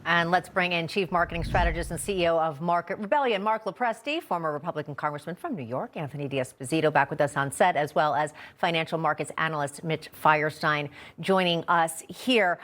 And let's bring in Chief Marketing Strategist and CEO of Market Rebellion, Mark Lopresti, former Republican Congressman from New York, Anthony D'Esposito back with us on set, as well as financial markets analyst Mitch Feierstein joining us here.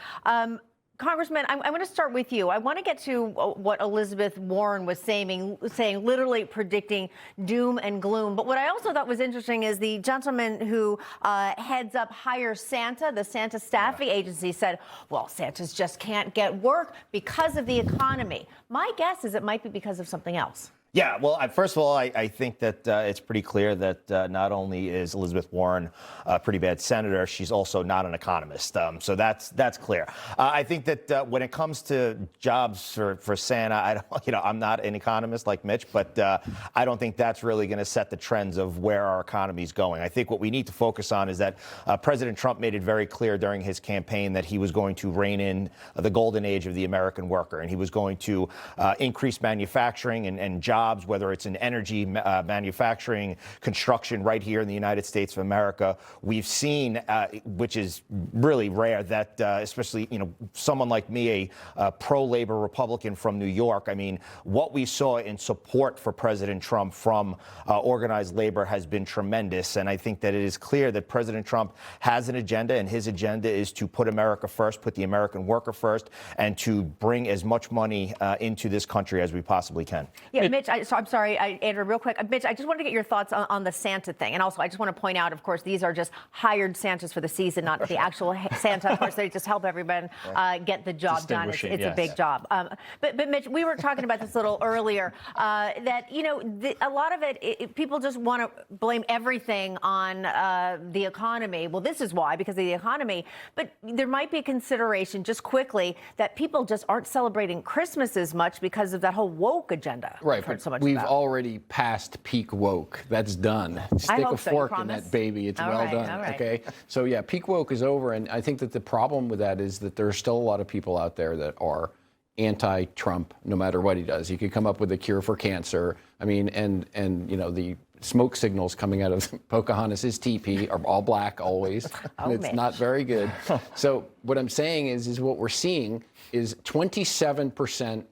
Congressman, I'm going to start with you. I want to get to what Elizabeth Warren was saying, literally predicting doom and gloom. But what I also thought was interesting is the gentleman who heads up Hire Santa, the Santa staffing agency, said, well, Santas just can't get work because of the economy. My guess is it might be because of something else. Yeah, well, first of all, I think that it's pretty clear that not only is Elizabeth Warren a pretty bad senator, she's also not an economist. So that's clear. I think that when it comes to jobs for Santa, I'm not an economist like Mitch, but I don't think that's really going to set the trends of where our economy is going. I think what we need to focus on is that President Trump made it very clear during his campaign that he was going to rein in the golden age of the American worker, and he was going to increase manufacturing and jobs, whether it's in energy, manufacturing, construction right here in the United States of America. We've seen, which is really rare, that especially, someone like me, a pro-labor Republican from New York, I mean, what we saw in support for President Trump from organized labor has been tremendous. And I think that it is clear that President Trump has an agenda, and his agenda is to put America first, put the American worker first, and to bring as much money into this country as we possibly can. Yeah, Mitch, I'm sorry, Andrew, real quick. Mitch, I just wanted to get your thoughts on the Santa thing. And also, I just want to point out, of course, these are just hired Santas for the season, not the actual Santa. Of course, they just help everyone get the job done. It's a big job. But Mitch, we were talking about this a little earlier, that, a lot of it, people just want to blame everything on the economy. Well, this is why, because of the economy. But there might be consideration, just quickly, that people just aren't celebrating Christmas as much because of that whole woke agenda. Right. So we've already passed peak woke. That's done. Stick a fork in that baby. It's well done. Okay. So yeah, peak woke is over. And I think that the problem with that is that there are still a lot of people out there that are anti-Trump, no matter what he does. He could come up with a cure for cancer. I mean, and the smoke signals coming out of Pocahontas' teepee are all black always. And it's not very good. So what I'm saying is what we're seeing is 27%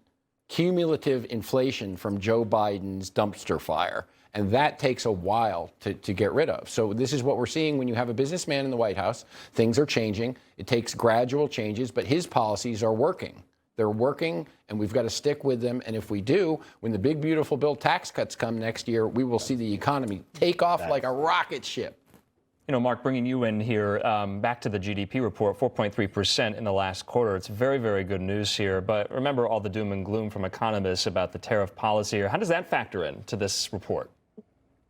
cumulative inflation from Joe Biden's dumpster fire. And that takes a while to get rid of. So this is what we're seeing when you have a businessman in the White House. Things are changing. It takes gradual changes, but his policies are working. They're working, and we've got to stick with them. And if we do, when the big, beautiful bill tax cuts come next year, we will see the economy take off like a rocket ship. Mark, bringing you in here, back to the GDP report, 4.3% in the last quarter. It's very, very good news here. But remember all the doom and gloom from economists about the tariff policy. How does that factor into this report?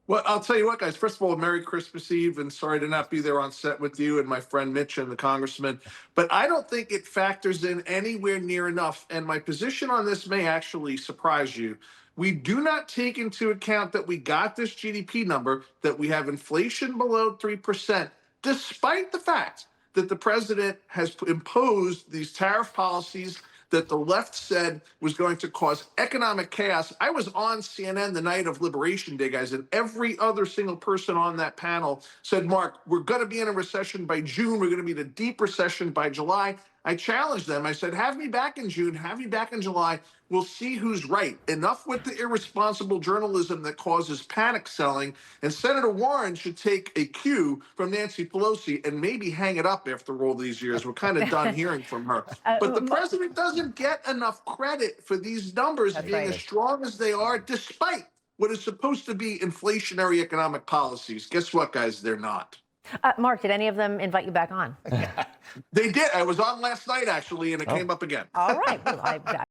Well, I'll tell you what, guys. First of all, Merry Christmas Eve, and sorry to not be there on set with you and my friend Mitch and the congressman. But I don't think it factors in anywhere near enough. And my position on this may actually surprise you. We do not take into account that we got this GDP number, that we have inflation below 3%, despite the fact that the president has imposed these tariff policies that the left said was going to cause economic chaos. I was on CNN the night of Liberation Day, guys, and every other single person on that panel said, Mark, we're going to be in a recession by June. We're going to be in a deep recession by July. I challenged them. I said, have me back in June, have me back in July. We'll see who's right. Enough with the irresponsible journalism that causes panic selling. And Senator Warren should take a cue from Nancy Pelosi and maybe hang it up after all these years. We're kind of done hearing from her. But the president doesn't get enough credit for these numbers being as strong as they are, despite what is supposed to be inflationary economic policies. Guess what, guys? They're not. Mark, did any of them invite you back on? They did. I was on last night, actually, and it came up again. All right. Well,